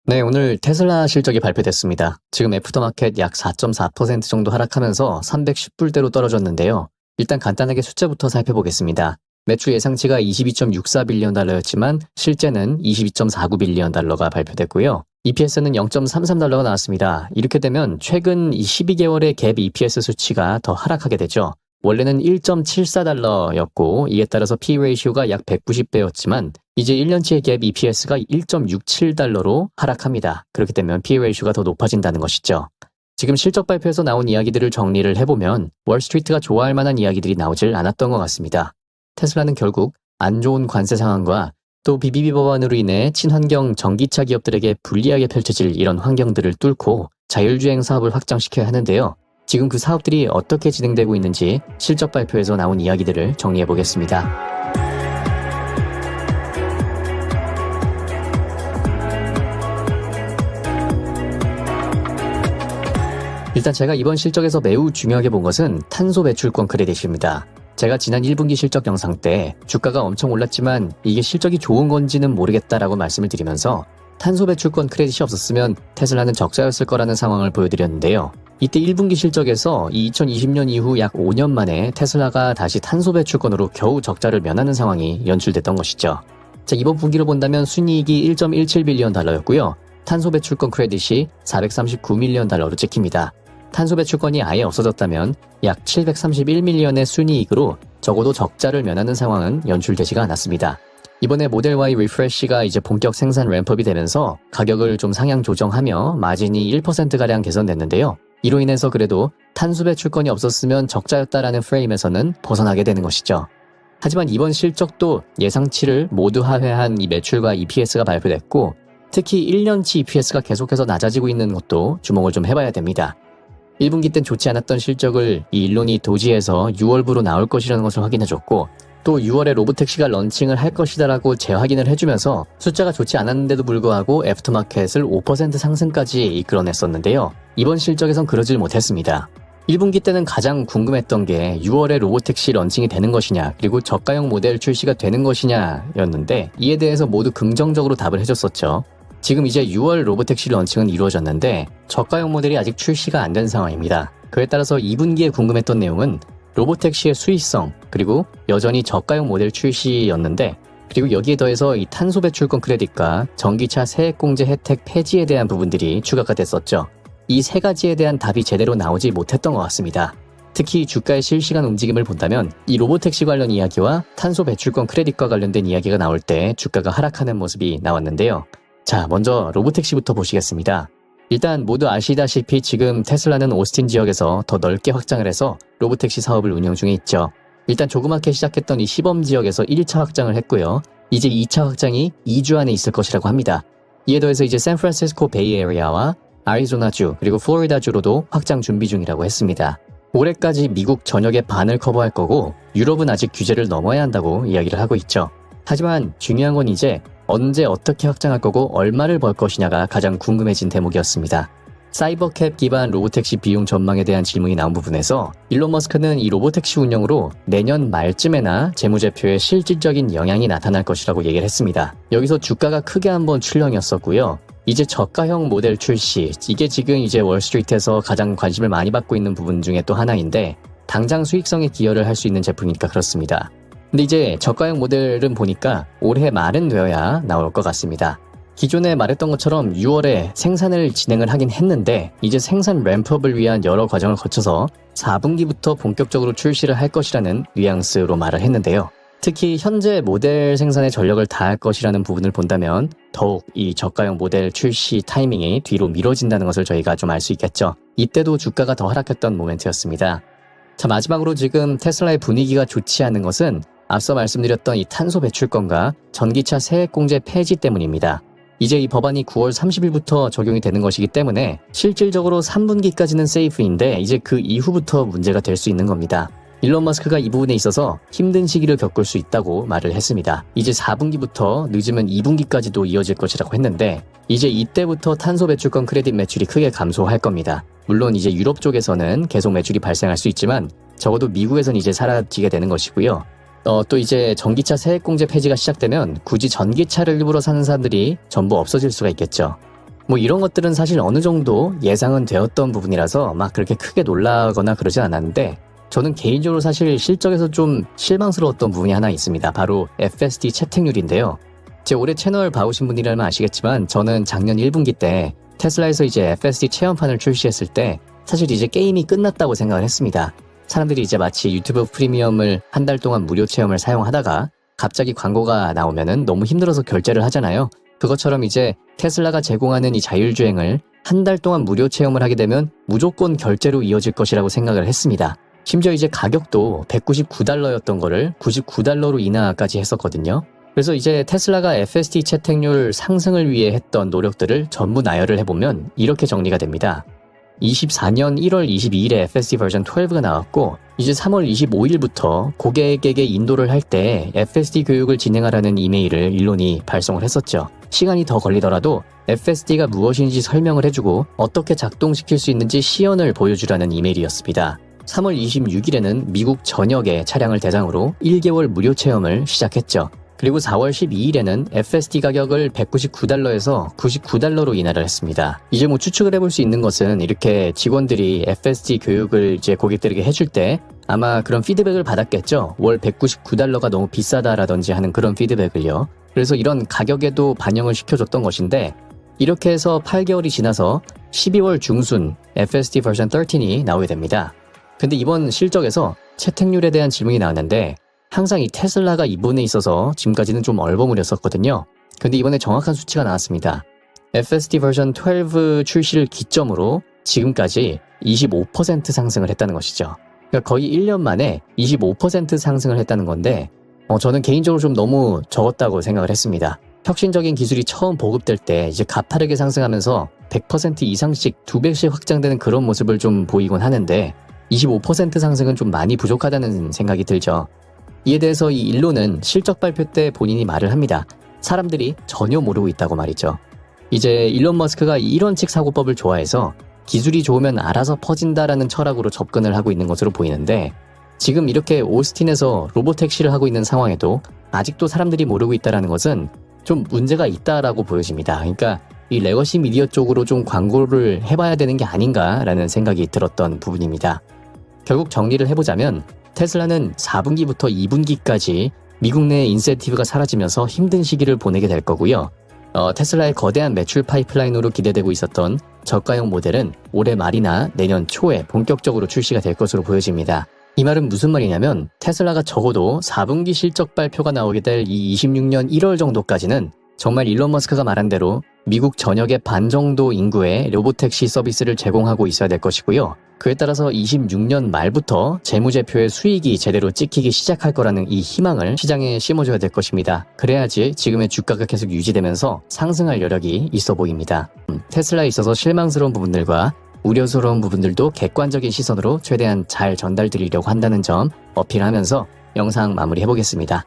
네, 오늘 테슬라 실적이 발표됐습니다. 지금 애프터마켓 약 4.4% 정도 하락하면서 310불대로 떨어졌는데요. 일단 간단하게 숫자부터 살펴보겠습니다. 매출 예상치가 22.64빌리언 달러였지만 실제는 22.49빌리언 달러가 발표됐고요. EPS는 0.33달러가 나왔습니다. 이렇게 되면 최근 이 12개월의 갭 EPS 수치가 더 하락하게 되죠. 원래는 1.74달러였고 이에 따라서 P/Ratio가 약 190배였지만 이제 1년치의 갭 EPS가 1.67달러로 하락합니다. 그렇게 되면 P/Ratio가 더 높아진다는 것이죠. 지금 실적 발표에서 나온 이야기들을 정리를 해보면 월스트리트가 좋아할 만한 이야기들이 나오질 않았던 것 같습니다. 테슬라는 결국 안 좋은 관세 상황과 또 BBB 법안으로 인해 친환경 전기차 기업들에게 불리하게 펼쳐질 이런 환경들을 뚫고 자율주행 사업을 확장시켜야 하는데요. 지금 그 사업들이 어떻게 진행되고 있는지 실적 발표에서 나온 이야기들을 정리해 보겠습니다. 일단 제가 이번 실적에서 매우 중요하게 본 것은 탄소 배출권 크레딧입니다. 제가 지난 1분기 실적 영상 때 주가가 엄청 올랐지만 이게 실적이 좋은 건지는 모르겠다라고 말씀을 드리면서 탄소 배출권 크레딧이 없었으면 테슬라는 적자였을 거라는 상황을 보여드렸는데요. 이때 1분기 실적에서 2020년 이후 약 5년 만에 테슬라가 다시 탄소 배출권으로 겨우 적자를 면하는 상황이 연출됐던 것이죠. 자, 이번 분기로 본다면 순이익이 1.17빌리언 달러였고요. 탄소 배출권 크레딧이 439밀리언 달러로 찍힙니다. 탄소 배출권이 아예 없어졌다면 약 731밀리언의 순이익으로 적어도 적자를 면하는 상황은 연출되지가 않았습니다. 이번에 모델 Y 리프레쉬가 이제 본격 생산 램프업이 되면서 가격을 좀 상향 조정하며 마진이 1%가량 개선됐는데요. 이로 인해서 그래도 탄소 배출권이 없었으면 적자였다라는 프레임에서는 벗어나게 되는 것이죠. 하지만 이번 실적도 예상치를 모두 하회한 이 매출과 EPS가 발표됐고 특히 1년치 EPS가 계속해서 낮아지고 있는 것도 주목을 좀 해봐야 됩니다. 1분기 땐 좋지 않았던 실적을 이 일론이 도지에서 6월부로 나올 것이라는 것을 확인해줬고 또 6월에 로보택시가 런칭을 할 것이다라고 재확인을 해주면서 숫자가 좋지 않았는데도 불구하고 애프터마켓을 5% 상승까지 이끌어냈었는데요. 이번 실적에선 그러질 못했습니다. 1분기 때는 가장 궁금했던 게 6월에 로보택시 런칭이 되는 것이냐 그리고 저가형 모델 출시가 되는 것이냐였는데 이에 대해서 모두 긍정적으로 답을 해줬었죠. 지금 이제 6월 로보택시 런칭은 이루어졌는데 저가형 모델이 아직 출시가 안 된 상황입니다. 그에 따라서 2분기에 궁금했던 내용은 로보택시의 수익성 그리고 여전히 저가형 모델 출시였는데 그리고 여기에 더해서 이 탄소 배출권 크레딧과 전기차 세액공제 혜택 폐지에 대한 부분들이 추가가 됐었죠. 이 세 가지에 대한 답이 제대로 나오지 못했던 것 같습니다. 특히 주가의 실시간 움직임을 본다면 이 로보택시 관련 이야기와 탄소 배출권 크레딧과 관련된 이야기가 나올 때 주가가 하락하는 모습이 나왔는데요. 자, 먼저 로보택시부터 보시겠습니다. 일단 모두 아시다시피 지금 테슬라는 오스틴 지역에서 더 넓게 확장을 해서 로보택시 사업을 운영 중에 있죠. 일단 조그맣게 시작했던 이 시범 지역에서 1차 확장을 했고요. 이제 2차 확장이 2주 안에 있을 것이라고 합니다. 이에 더해서 이제 샌프란시스코 베이에리아와 아리조나주 그리고 플로리다주로도 확장 준비 중이라고 했습니다. 올해까지 미국 전역의 반을 커버할 거고 유럽은 아직 규제를 넘어야 한다고 이야기를 하고 있죠. 하지만 중요한 건 이제 언제 어떻게 확장할 거고 얼마를 벌 것이냐가 가장 궁금해진 대목이었습니다. 사이버캡 기반 로보택시 비용 전망에 대한 질문이 나온 부분에서 일론 머스크는 이 로보택시 운영으로 내년 말쯤에나 재무제표에 실질적인 영향이 나타날 것이라고 얘기를 했습니다. 여기서 주가가 크게 한번 출렁였었고요. 이제 저가형 모델 출시, 이게 지금 이제 월스트리트에서 가장 관심을 많이 받고 있는 부분 중에 또 하나인데 당장 수익성에 기여를 할 수 있는 제품이니까 그렇습니다. 근데 이제 저가형 모델은 보니까 올해 말은 되어야 나올 것 같습니다. 기존에 말했던 것처럼 6월에 생산을 진행을 하긴 했는데 이제 생산 램프업을 위한 여러 과정을 거쳐서 4분기부터 본격적으로 출시를 할 것이라는 뉘앙스로 말을 했는데요. 특히 현재 모델 생산에 전력을 다할 것이라는 부분을 본다면 더욱 이 저가형 모델 출시 타이밍이 뒤로 미뤄진다는 것을 저희가 좀 알 수 있겠죠. 이때도 주가가 더 하락했던 모멘트였습니다. 자, 마지막으로 지금 테슬라의 분위기가 좋지 않은 것은 앞서 말씀드렸던 이 탄소 배출권과 전기차 세액공제 폐지 때문입니다. 이제 이 법안이 9월 30일부터 적용이 되는 것이기 때문에 실질적으로 3분기까지는 세이프인데 이제 그 이후부터 문제가 될 수 있는 겁니다. 일론 머스크가 이 부분에 있어서 힘든 시기를 겪을 수 있다고 말을 했습니다. 이제 4분기부터 늦으면 2분기까지도 이어질 것이라고 했는데 이제 이때부터 탄소 배출권 크레딧 매출이 크게 감소할 겁니다. 물론 이제 유럽 쪽에서는 계속 매출이 발생할 수 있지만 적어도 미국에서는 이제 사라지게 되는 것이고요. 또 이제 전기차 세액공제 폐지가 시작되면 굳이 전기차를 일부러 사는 사람들이 전부 없어질 수가 있겠죠. 뭐 이런 것들은 사실 어느 정도 예상은 되었던 부분이라서 막 그렇게 크게 놀라거나 그러진 않았는데, 저는 개인적으로 사실 실적에서 좀 실망스러웠던 부분이 하나 있습니다. 바로 FSD 채택률인데요. 제 올해 채널 봐오신 분이라면 아시겠지만, 저는 작년 1분기 때 테슬라에서 이제 FSD 체험판을 출시했을 때 사실 이제 게임이 끝났다고 생각을 했습니다. 사람들이 이제 마치 유튜브 프리미엄을 한 달 동안 무료 체험을 사용하다가 갑자기 광고가 나오면은 너무 힘들어서 결제를 하잖아요. 그것처럼 이제 테슬라가 제공하는 이 자율주행을 한 달 동안 무료 체험을 하게 되면 무조건 결제로 이어질 것이라고 생각을 했습니다. 심지어 이제 가격도 199달러였던 거를 99달러로 인하까지 했었거든요. 그래서 이제 테슬라가 FSD 채택률 상승을 위해 했던 노력들을 전부 나열을 해보면 이렇게 정리가 됩니다. 24년 1월 22일에 FSD 버전 12가 나왔고, 이제 3월 25일부터 고객에게 인도를 할 때 FSD 교육을 진행하라는 이메일을 일론이 발송을 했었죠. 시간이 더 걸리더라도 FSD가 무엇인지 설명을 해주고 어떻게 작동시킬 수 있는지 시연을 보여주라는 이메일이었습니다. 3월 26일에는 미국 전역의 차량을 대상으로 1개월 무료 체험을 시작했죠. 그리고 4월 12일에는 FSD 가격을 199달러에서 99달러로 인하를 했습니다. 이제 뭐 추측을 해볼 수 있는 것은, 이렇게 직원들이 FSD 교육을 이제 고객들에게 해줄 때 아마 그런 피드백을 받았겠죠. 월 199달러가 너무 비싸다라든지 하는 그런 피드백을요. 그래서 이런 가격에도 반영을 시켜줬던 것인데, 이렇게 해서 8개월이 지나서 12월 중순 FSD 버전 13이 나오게 됩니다. 근데 이번 실적에서 채택률에 대한 질문이 나왔는데, 항상 이 테슬라가 이 부분에 있어서 지금까지는 좀 얼버무렸었거든요. 근데 이번에 정확한 수치가 나왔습니다. FSD 버전 12 출시를 기점으로 지금까지 25% 상승을 했다는 것이죠. 그러니까 거의 1년 만에 25% 상승을 했다는 건데, 저는 개인적으로 좀 너무 적었다고 생각을 했습니다. 혁신적인 기술이 처음 보급될 때 이제 가파르게 상승하면서 100% 이상씩 2배씩 확장되는 그런 모습을 좀 보이곤 하는데, 25% 상승은 좀 많이 부족하다는 생각이 들죠. 이에 대해서 이 일론은 실적 발표 때 본인이 말을 합니다. 사람들이 전혀 모르고 있다고 말이죠. 이제 일론 머스크가 이론칙 사고법을 좋아해서 기술이 좋으면 알아서 퍼진다라는 철학으로 접근을 하고 있는 것으로 보이는데, 지금 이렇게 오스틴에서 로보택시를 하고 있는 상황에도 아직도 사람들이 모르고 있다는 것은 좀 문제가 있다라고 보여집니다. 그러니까 이 레거시 미디어 쪽으로 좀 광고를 해봐야 되는 게 아닌가라는 생각이 들었던 부분입니다. 결국 정리를 해보자면, 테슬라는 4분기부터 2분기까지 미국 내 인센티브가 사라지면서 힘든 시기를 보내게 될 거고요. 테슬라의 거대한 매출 파이프라인으로 기대되고 있었던 저가형 모델은 올해 말이나 내년 초에 본격적으로 출시가 될 것으로 보여집니다. 이 말은 무슨 말이냐면, 테슬라가 적어도 4분기 실적 발표가 나오게 될 이 26년 1월 정도까지는 정말 일론 머스크가 말한 대로 미국 전역의 반 정도 인구의 로보택시 서비스를 제공하고 있어야 될 것이고요. 그에 따라서 26년 말부터 재무제표의 수익이 제대로 찍히기 시작할 거라는 이 희망을 시장에 심어줘야 될 것입니다. 그래야지 지금의 주가가 계속 유지되면서 상승할 여력이 있어 보입니다. 테슬라에 있어서 실망스러운 부분들과 우려스러운 부분들도 객관적인 시선으로 최대한 잘 전달드리려고 한다는 점 어필하면서 영상 마무리해보겠습니다.